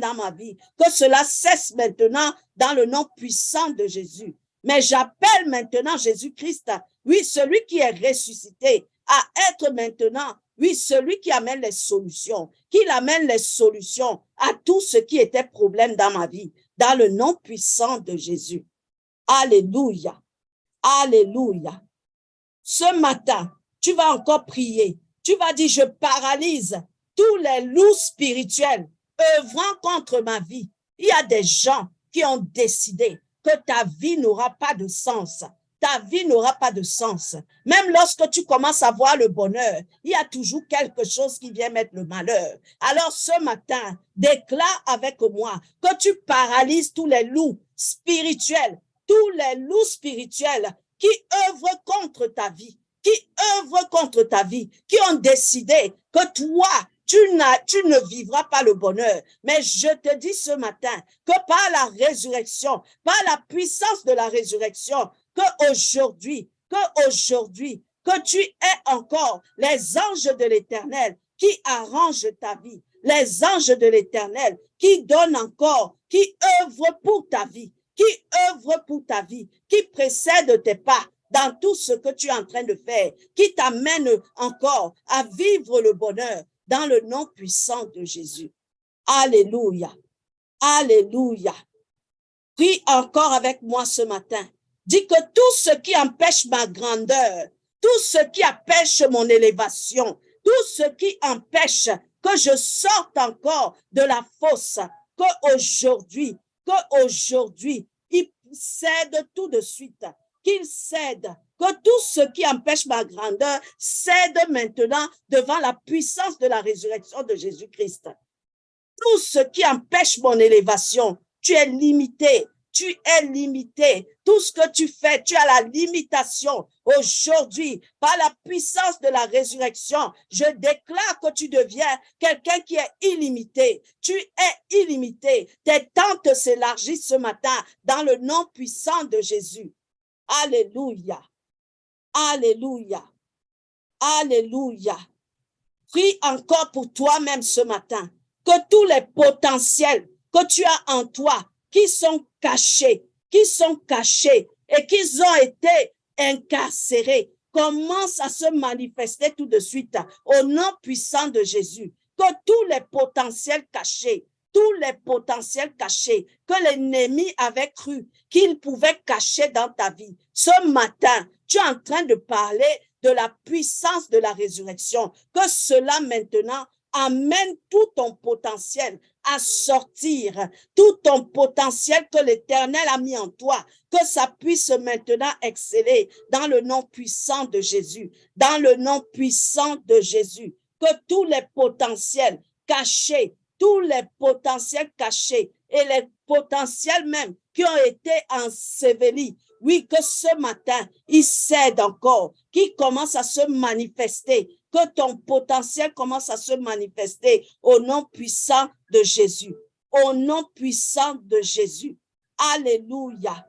dans ma vie, que cela cesse maintenant dans le nom puissant de Jésus. Mais j'appelle maintenant Jésus-Christ, oui, celui qui est ressuscité, à être maintenant, oui, celui qui amène les solutions, qu'il amène les solutions à tout ce qui était problème dans ma vie, dans le nom puissant de Jésus. Alléluia. Alléluia. Ce matin, tu vas encore prier. Tu vas dire, je paralyse tous les loups spirituels œuvrant contre ma vie. Il y a des gens qui ont décidé que ta vie n'aura pas de sens. Ta vie n'aura pas de sens. Même lorsque tu commences à voir le bonheur, il y a toujours quelque chose qui vient mettre le malheur. Alors ce matin, déclare avec moi que tu paralyses tous les loups spirituels qui œuvrent contre ta vie, qui ont décidé que toi, tu ne vivras pas le bonheur. Mais je te dis ce matin que par la résurrection, par la puissance de la résurrection, que aujourd'hui, que tu aies encore les anges de l'Éternel qui arrangent ta vie, les anges de l'Éternel qui donnent encore, qui œuvrent pour ta vie, qui précèdent tes pas dans tout ce que tu es en train de faire, qui t'amène encore à vivre le bonheur dans le nom puissant de Jésus. Alléluia. Alléluia. Prie encore avec moi ce matin. Dis que tout ce qui empêche ma grandeur, tout ce qui empêche mon élévation, tout ce qui empêche que je sorte encore de la fosse, qu'aujourd'hui, il cède tout de suite, qu'il cède, que tout ce qui empêche ma grandeur cède maintenant devant la puissance de la résurrection de Jésus-Christ. Tout ce qui empêche mon élévation, tu es limité. Tout ce que tu fais, tu as la limitation. Aujourd'hui, par la puissance de la résurrection, je déclare que tu deviens quelqu'un qui est illimité. Tu es illimité. Tes tentes s'élargissent ce matin dans le nom puissant de Jésus. Alléluia. Alléluia. Alléluia. Prie encore pour toi-même ce matin, que tous les potentiels que tu as en toi, qui sont cachés et qui ont été incarcérés, commencent à se manifester tout de suite au nom puissant de Jésus. Que tous les potentiels cachés tous les potentiels cachés que l'ennemi avait cru qu'il pouvait cacher dans ta vie. Ce matin, tu es en train de parler de la puissance de la résurrection, que cela maintenant amène tout ton potentiel à sortir, tout ton potentiel que l'Éternel a mis en toi, que ça puisse maintenant exceller dans le nom puissant de Jésus, dans le nom puissant de Jésus, que tous les potentiels cachés, tous les potentiels cachés et les potentiels même qui ont été ensevelis, oui, que ce matin, ils cèdent encore, qu'ils commencent à se manifester, que ton potentiel commence à se manifester au nom puissant de Jésus, au nom puissant de Jésus. Alléluia,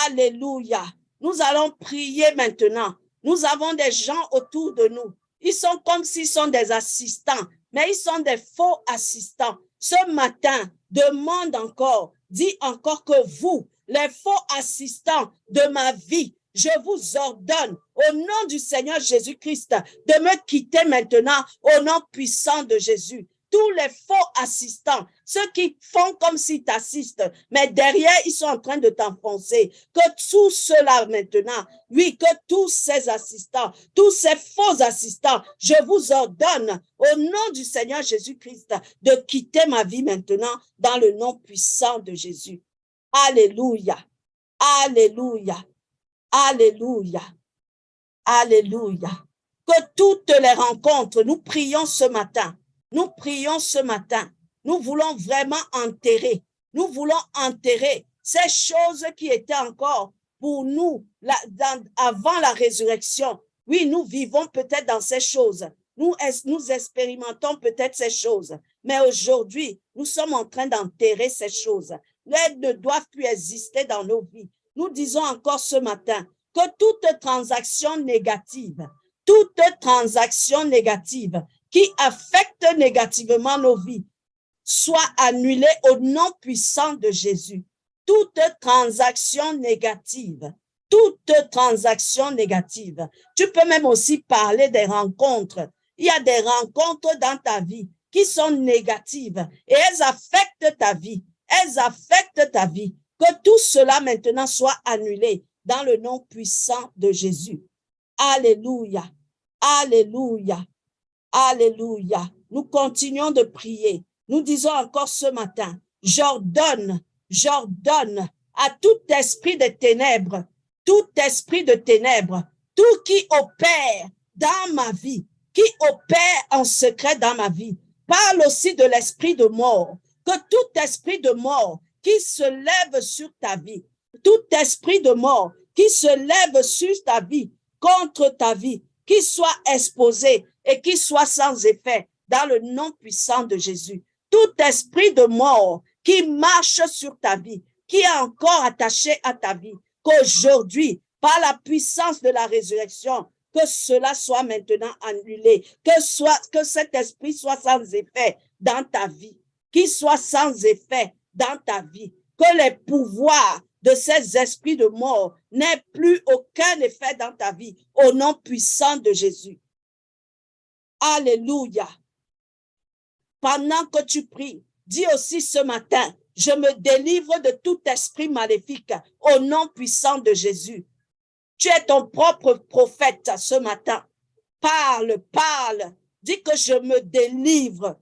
alléluia. Nous allons prier maintenant. Nous avons des gens autour de nous. Ils sont comme s'ils sont des assistants, mais ils sont des faux assistants. Ce matin, demande encore, dis encore que vous, les faux assistants de ma vie, je vous ordonne au nom du Seigneur Jésus-Christ de me quitter maintenant au nom puissant de Jésus. Tous les faux assistants, ceux qui font comme s'ils t'assistent, mais derrière, ils sont en train de t'enfoncer. Que tout cela maintenant, oui, que tous ces assistants, tous ces faux assistants, je vous ordonne au nom du Seigneur Jésus-Christ de quitter ma vie maintenant dans le nom puissant de Jésus. Alléluia, alléluia, alléluia, alléluia. Que toutes les rencontres, nous prions ce matin. Nous prions ce matin. Nous voulons vraiment enterrer. Nous voulons enterrer ces choses qui étaient encore pour nous avant la résurrection. Oui, nous vivons peut-être dans ces choses. Nous expérimentons peut-être ces choses. Mais aujourd'hui, nous sommes en train d'enterrer ces choses. Elles ne doivent plus exister dans nos vies. Nous disons encore ce matin que toute transaction négative qui affecte négativement nos vies soit annulée au nom puissant de Jésus. Toute transaction négative. Tu peux même aussi parler des rencontres. Il y a des rencontres dans ta vie qui sont négatives et elles affectent ta vie. Que tout cela maintenant soit annulé dans le nom puissant de Jésus. Alléluia, alléluia, alléluia. Nous continuons de prier. Nous disons encore ce matin, j'ordonne à tout esprit de ténèbres, tout qui opère dans ma vie, qui opère en secret dans ma vie. Parle aussi de l'esprit de mort, que tout esprit de mort qui se lève sur ta vie, tout esprit de mort qui se lève sur ta vie, contre ta vie, qui soit exposé et qui soit sans effet dans le nom puissant de Jésus. Tout esprit de mort qui marche sur ta vie, qui est encore attaché à ta vie, qu'aujourd'hui, par la puissance de la résurrection, que cela soit maintenant annulé, que cet esprit soit sans effet dans ta vie, qu'il soit sans effet dans ta vie, que les pouvoirs de ces esprits de mort n'aient plus aucun effet dans ta vie, au nom puissant de Jésus. Alléluia. Pendant que tu pries, dis aussi ce matin, je me délivre de tout esprit maléfique, au nom puissant de Jésus. Tu es ton propre prophète ce matin. Parle. Dis que je me délivre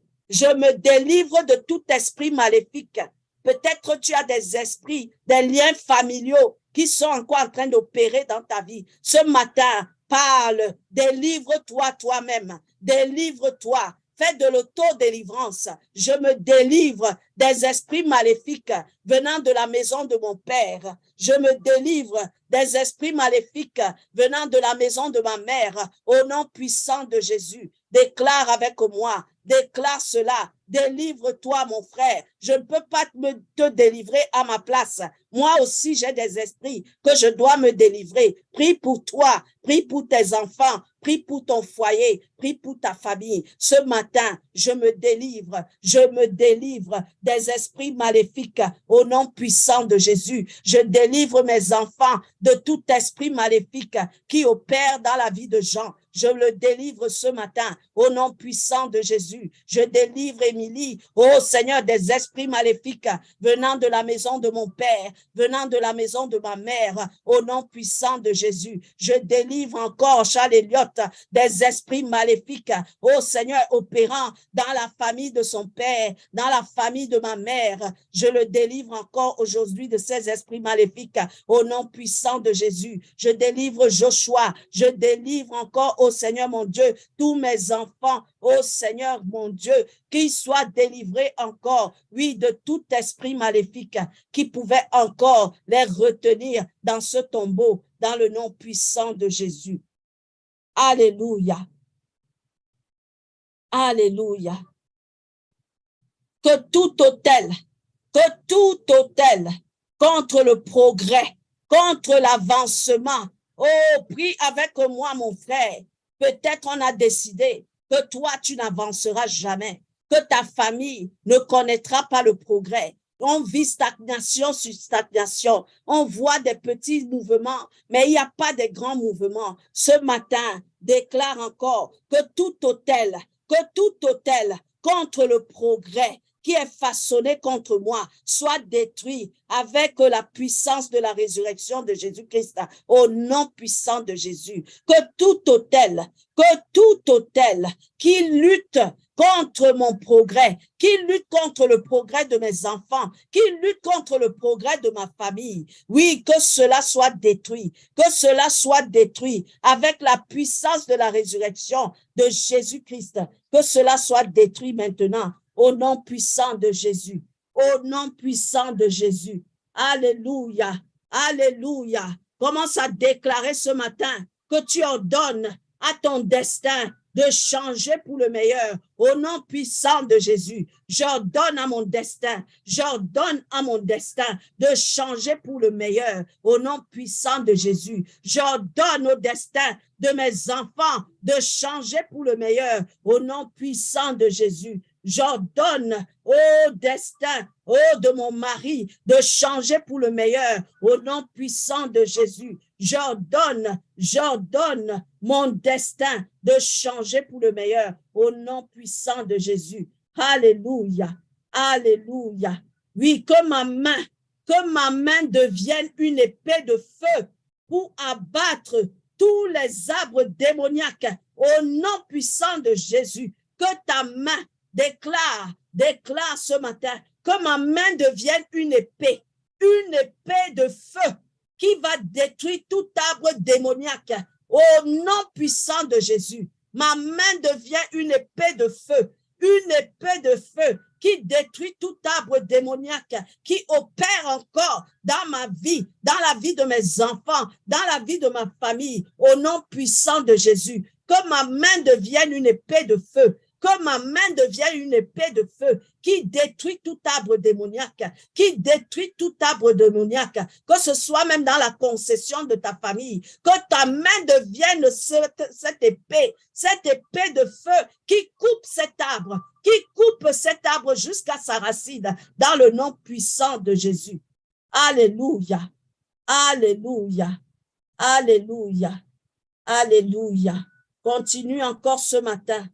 de tout esprit maléfique. Peut-être tu as des esprits, des liens familiaux qui sont encore en train d'opérer dans ta vie. Ce matin, parle, délivre-toi toi-même, délivre-toi. Fais de l'auto-délivrance. Je me délivre des esprits maléfiques venant de la maison de mon père. Je me délivre des esprits maléfiques venant de la maison de ma mère. Au nom puissant de Jésus, déclare avec moi, déclare cela. Délivre-toi, mon frère. Je ne peux pas te délivrer à ma place. Moi aussi, j'ai des esprits que je dois me délivrer. Prie pour toi, prie pour tes enfants, prie pour ton foyer, prie pour ta famille. Ce matin, je me délivre des esprits maléfiques au nom puissant de Jésus. Je délivre mes enfants de tout esprit maléfique qui opère dans la vie de Jean. je le délivre ce matin au nom puissant de Jésus. Je délivre Émilie, oh Seigneur, des esprits maléfiques venant de la maison de mon père, venant de la maison de ma mère, au nom puissant de Jésus. Je délivre encore Charles Elliott des esprits maléfiques, oh Seigneur, opérant dans la famille de son père, dans la famille de ma mère. Je le délivre encore aujourd'hui de ces esprits maléfiques au nom puissant de Jésus. Je délivre Joshua, je délivre encore, oh Seigneur mon Dieu, tous mes enfants, oh Seigneur mon Dieu, qu'ils soient délivrés encore, oui, de tout esprit maléfique qui pouvait encore les retenir dans ce tombeau, dans le nom puissant de Jésus. Alléluia. Alléluia. Que tout autel contre le progrès, contre l'avancement, oh, prie avec moi, mon frère. Peut-être on a décidé que toi, tu n'avanceras jamais, que ta famille ne connaîtra pas le progrès. On vit stagnation sur stagnation. On voit des petits mouvements, mais il n'y a pas de grands mouvements. Ce matin, déclare encore que tout autel contre le progrès qui est façonné contre moi soit détruit avec la puissance de la résurrection de Jésus-Christ au nom puissant de Jésus. Que tout autel qui lutte contre mon progrès, qui lutte contre le progrès de mes enfants, qui lutte contre le progrès de ma famille, oui, que cela soit détruit, avec la puissance de la résurrection de Jésus-Christ, que cela soit détruit maintenant au nom puissant de Jésus, au nom puissant de Jésus. Alléluia, alléluia. Commence à déclarer ce matin que tu ordonnes à ton destin de changer pour le meilleur au nom puissant de Jésus. J'ordonne à mon destin de changer pour le meilleur au nom puissant de Jésus. J'ordonne au destin de mes enfants de changer pour le meilleur au nom puissant de Jésus. J'ordonne au destin, de mon mari de changer pour le meilleur au nom puissant de Jésus. J'ordonne mon destin de changer pour le meilleur au nom puissant de Jésus. Alléluia, alléluia. Oui, que ma main devienne une épée de feu pour abattre tous les arbres démoniaques au nom puissant de Jésus. Que ta main déclare ce matin que ma main devienne une épée de feu qui va détruire tout arbre démoniaque au nom puissant de Jésus. Ma main devient une épée de feu qui détruit tout arbre démoniaque qui opère encore dans ma vie, dans la vie de mes enfants, dans la vie de ma famille, au nom puissant de Jésus. Que ma main devienne une épée de feu, que ma main devienne une épée de feu qui détruit tout arbre démoniaque, que ce soit même dans la concession de ta famille, que ta main devienne cette épée de feu qui coupe cet arbre jusqu'à sa racine, dans le nom puissant de Jésus. Alléluia, alléluia, alléluia, alléluia. Continue encore ce matin.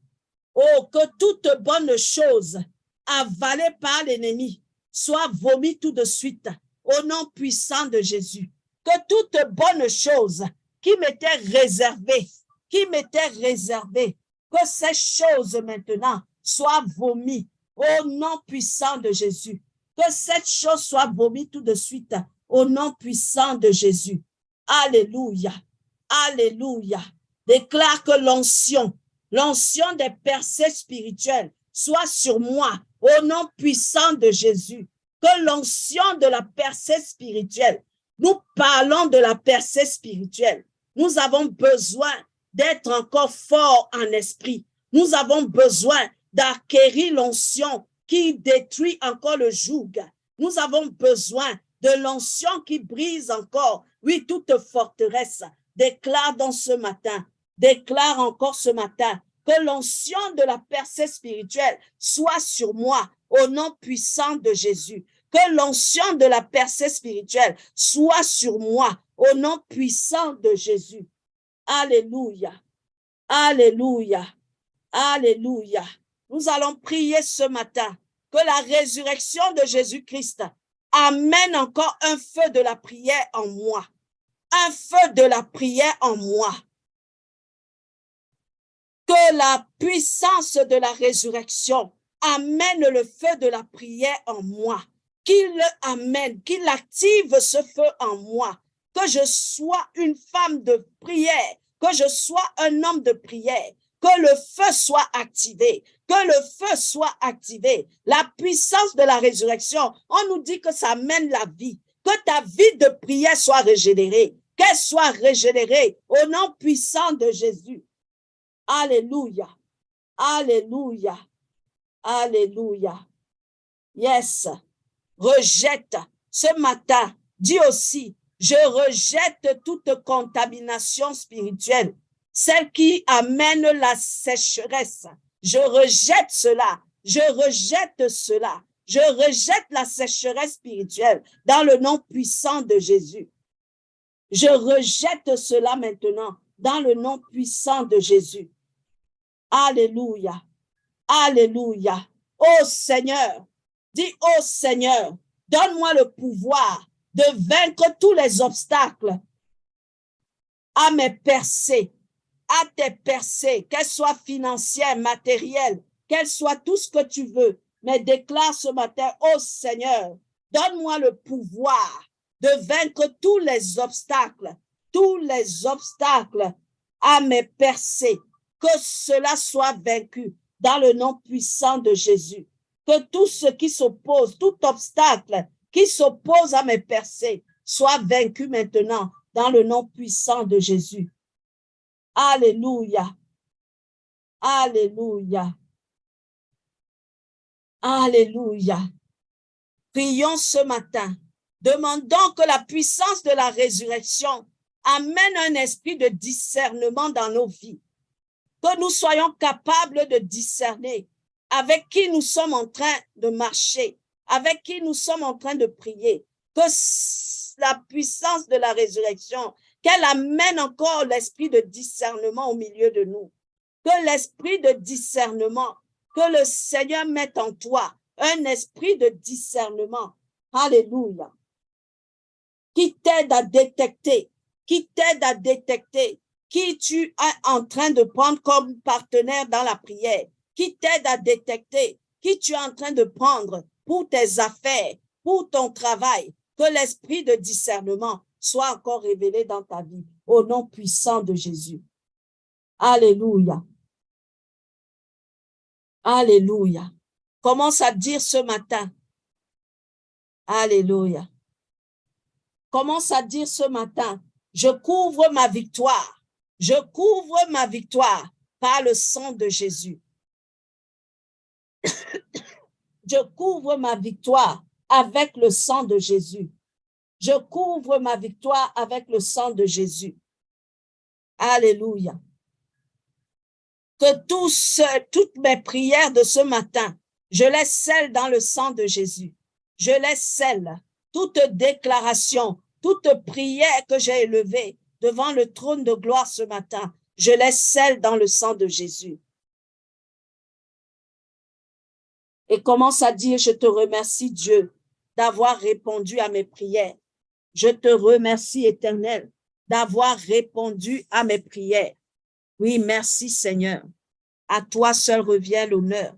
Oh, que toute bonne chose avalée par l'ennemi soit vomi tout de suite au nom puissant de Jésus. Que toute bonne chose qui m'était réservée, que ces choses maintenant soient vomies au nom puissant de Jésus. Que cette chose soit vomie tout de suite au nom puissant de Jésus. Alléluia, alléluia. Déclare que l'onction des percées spirituelles soit sur moi au nom puissant de Jésus. Que l'onction de la percée spirituelle, nous parlons de la percée spirituelle. Nous avons besoin d'être encore forts en esprit. Nous avons besoin d'acquérir l'onction qui détruit encore le joug. Nous avons besoin de l'onction qui brise encore, oui, toute forteresse. Déclare encore ce matin que l'onction de la percée spirituelle soit sur moi au nom puissant de Jésus. Que l'onction de la percée spirituelle soit sur moi au nom puissant de Jésus. Alléluia, Alléluia. Alléluia. Nous allons prier ce matin que la résurrection de Jésus-Christ amène encore un feu de la prière en moi. Un feu de la prière en moi. Que la puissance de la résurrection amène le feu de la prière en moi. Qu'il amène, qu'il active ce feu en moi. Que je sois une femme de prière. Que je sois un homme de prière. Que le feu soit activé. Que le feu soit activé. La puissance de la résurrection, on nous dit que ça amène la vie. Que ta vie de prière soit régénérée. Qu'elle soit régénérée au nom puissant de Jésus. Alléluia. Alléluia. Alléluia. Yes. Rejette ce matin. Dis aussi, je rejette toute contamination spirituelle, celle qui amène la sécheresse. Je rejette cela. Je rejette cela. Je rejette la sécheresse spirituelle dans le nom puissant de Jésus. Je rejette cela maintenant dans le nom puissant de Jésus. Alléluia. Alléluia. Ô Seigneur, dis, ô Seigneur, donne-moi le pouvoir de vaincre tous les obstacles à mes percées, à tes percées, qu'elles soient financières, matérielles, qu'elles soient tout ce que tu veux. Mais déclare ce matin, ô Seigneur, donne-moi le pouvoir de vaincre tous les obstacles à mes percées, que cela soit vaincu dans le nom puissant de Jésus. Que tout ce qui s'oppose, tout obstacle qui s'oppose à mes percées soit vaincu maintenant dans le nom puissant de Jésus. Alléluia. Alléluia. Alléluia. Prions ce matin. Demandons que la puissance de la résurrection amène un esprit de discernement dans nos vies. Que nous soyons capables de discerner avec qui nous sommes en train de marcher, avec qui nous sommes en train de prier. Que la puissance de la résurrection, qu'elle amène encore l'esprit de discernement au milieu de nous. Que l'esprit de discernement, que le Seigneur mette en toi un esprit de discernement. Alléluia. Qui t'aide à détecter, qui tu es en train de prendre comme partenaire dans la prière, qui t'aide à détecter, qui tu es en train de prendre pour tes affaires, pour ton travail, que l'esprit de discernement soit encore révélé dans ta vie, au nom puissant de Jésus. Alléluia. Alléluia. Commence à dire ce matin. Alléluia. Commence à dire ce matin, je couvre ma victoire. Je couvre ma victoire par le sang de Jésus. Je couvre ma victoire avec le sang de Jésus. Je couvre ma victoire avec le sang de Jésus. Alléluia. Que toutes mes prières de ce matin, je les scelle dans le sang de Jésus. Je les scelle. Toute déclaration, toute prière que j'ai élevée devant le trône de gloire ce matin, je les scelle dans le sang de Jésus. Et commence à dire, je te remercie Dieu d'avoir répondu à mes prières. Je te remercie Éternel d'avoir répondu à mes prières. Oui, merci Seigneur. À toi seul revient l'honneur.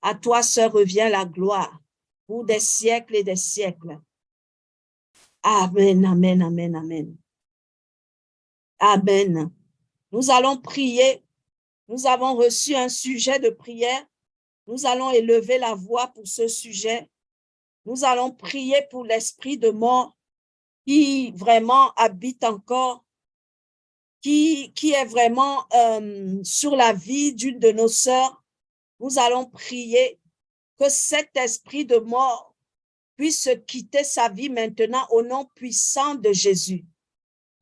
À toi seul revient la gloire pour des siècles et des siècles. Amen, amen, amen, amen. Amen. Nous allons prier. Nous avons reçu un sujet de prière. Nous allons élever la voix pour ce sujet. Nous allons prier pour l'esprit de mort qui vraiment habite encore, qui est vraiment sur la vie d'une de nos sœurs. Nous allons prier que cet esprit de mort puisse quitter sa vie maintenant au nom puissant de Jésus.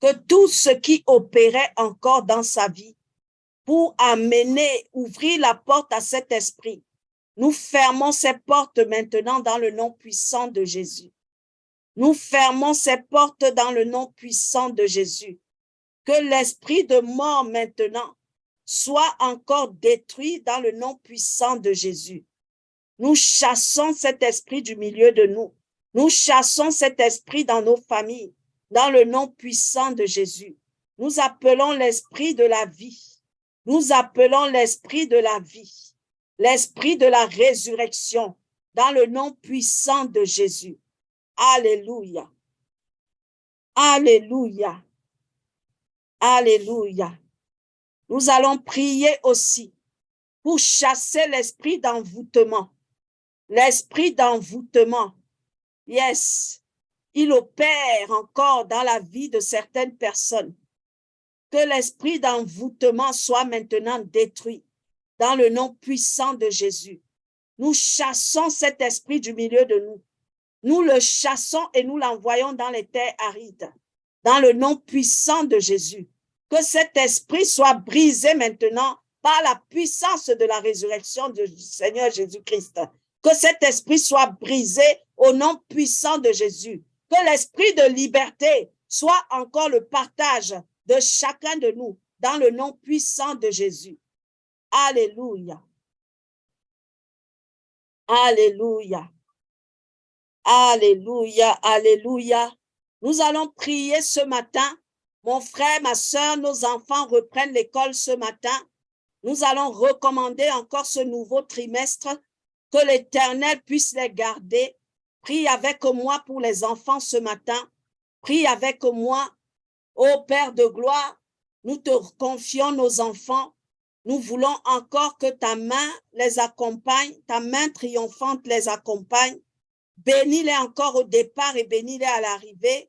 Que tout ce qui opérait encore dans sa vie pour amener, ouvrir la porte à cet esprit, nous fermons ces portes maintenant dans le nom puissant de Jésus. Nous fermons ces portes dans le nom puissant de Jésus. Que l'esprit de mort maintenant soit encore détruit dans le nom puissant de Jésus. Nous chassons cet esprit du milieu de nous. Nous chassons cet esprit dans nos familles, dans le nom puissant de Jésus. Nous appelons l'esprit de la vie. Nous appelons l'esprit de la vie, l'esprit de la résurrection, dans le nom puissant de Jésus. Alléluia. Alléluia. Alléluia. Nous allons prier aussi pour chasser l'esprit d'envoûtement. L'esprit d'envoûtement, yes, il opère encore dans la vie de certaines personnes. Que l'esprit d'envoûtement soit maintenant détruit dans le nom puissant de Jésus. Nous chassons cet esprit du milieu de nous. Nous le chassons et nous l'envoyons dans les terres arides, dans le nom puissant de Jésus. Que cet esprit soit brisé maintenant par la puissance de la résurrection du Seigneur Jésus-Christ. Que cet esprit soit brisé au nom puissant de Jésus. Que l'esprit de liberté soit encore le partage de chacun de nous dans le nom puissant de Jésus. Alléluia. Alléluia. Alléluia. Alléluia. Nous allons prier ce matin. Mon frère, ma soeur, nos enfants reprennent l'école ce matin. Nous allons recommander encore ce nouveau trimestre. Que l'Éternel puisse les garder. Prie avec moi pour les enfants ce matin. Prie avec moi. Ô Père de gloire, nous te confions nos enfants. Nous voulons encore que ta main les accompagne, ta main triomphante les accompagne. Bénis-les encore au départ et bénis-les à l'arrivée.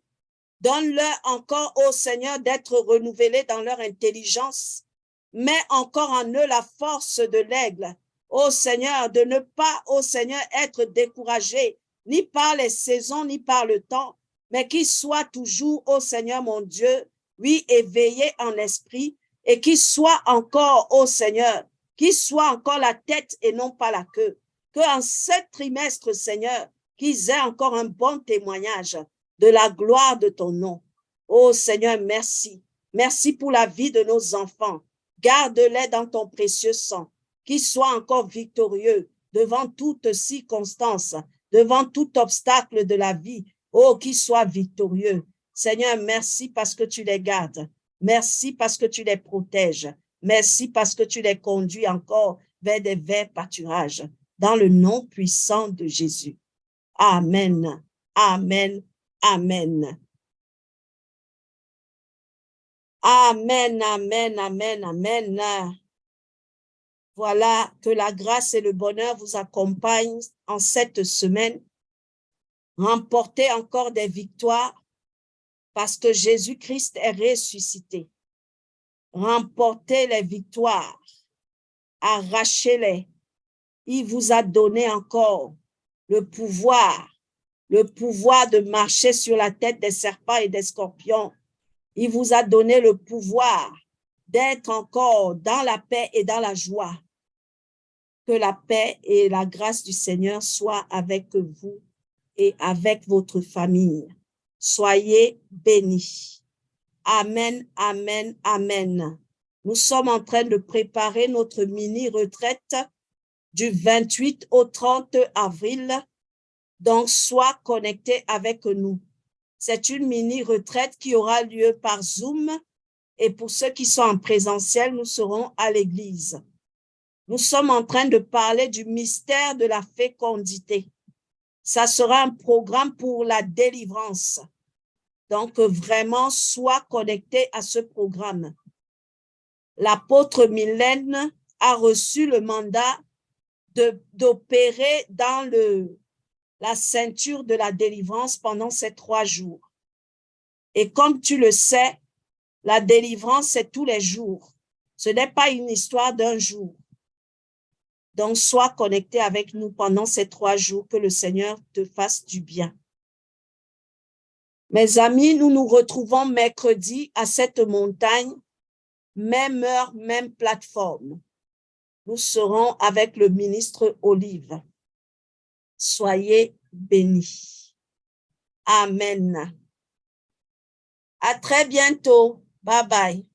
Donne-leur encore, ô Seigneur, d'être renouvelés dans leur intelligence. Mets encore en eux la force de l'aigle. Ô Seigneur, de ne pas, ô Seigneur, être découragés, ni par les saisons, ni par le temps, mais qu'ils soient toujours, ô Seigneur mon Dieu, oui, éveillés en esprit, et qu'ils soient encore, ô Seigneur, qu'ils soient encore la tête et non pas la queue. Qu'en ce trimestre, Seigneur, qu'ils aient encore un bon témoignage de la gloire de ton nom. Ô Seigneur, merci. Merci pour la vie de nos enfants. Garde-les dans ton précieux sang. Qu'ils soient encore victorieux devant toute circonstance, devant tout obstacle de la vie. Oh, qu'ils soient victorieux. Seigneur, merci parce que tu les gardes. Merci parce que tu les protèges. Merci parce que tu les conduis encore vers des verts pâturages. Dans le nom puissant de Jésus. Amen. Amen. Amen. Amen, amen, amen, amen. Voilà, que la grâce et le bonheur vous accompagnent en cette semaine. Remportez encore des victoires parce que Jésus-Christ est ressuscité. Remportez les victoires, arrachez-les. Il vous a donné encore le pouvoir de marcher sur la tête des serpents et des scorpions. Il vous a donné le pouvoir d'être encore dans la paix et dans la joie. Que la paix et la grâce du Seigneur soient avec vous et avec votre famille. Soyez bénis. Amen, amen, amen. Nous sommes en train de préparer notre mini-retraite du 28 au 30 avril. Donc, sois connecté avec nous. C'est une mini-retraite qui aura lieu par Zoom. Et pour ceux qui sont en présentiel, nous serons à l'église. Nous sommes en train de parler du mystère de la fécondité. Ça sera un programme pour la délivrance. Donc, vraiment, sois connecté à ce programme. L'apôtre Mylène a reçu le mandat d'opérer dans la ceinture de la délivrance pendant ces 3 jours. Et comme tu le sais, la délivrance, c'est tous les jours. Ce n'est pas une histoire d'un jour. Donc, sois connecté avec nous pendant ces 3 jours, que le Seigneur te fasse du bien. Mes amis, nous nous retrouvons mercredi à cette montagne, même heure, même plateforme. Nous serons avec le ministre Olive. Soyez bénis. Amen. À très bientôt. Bye bye.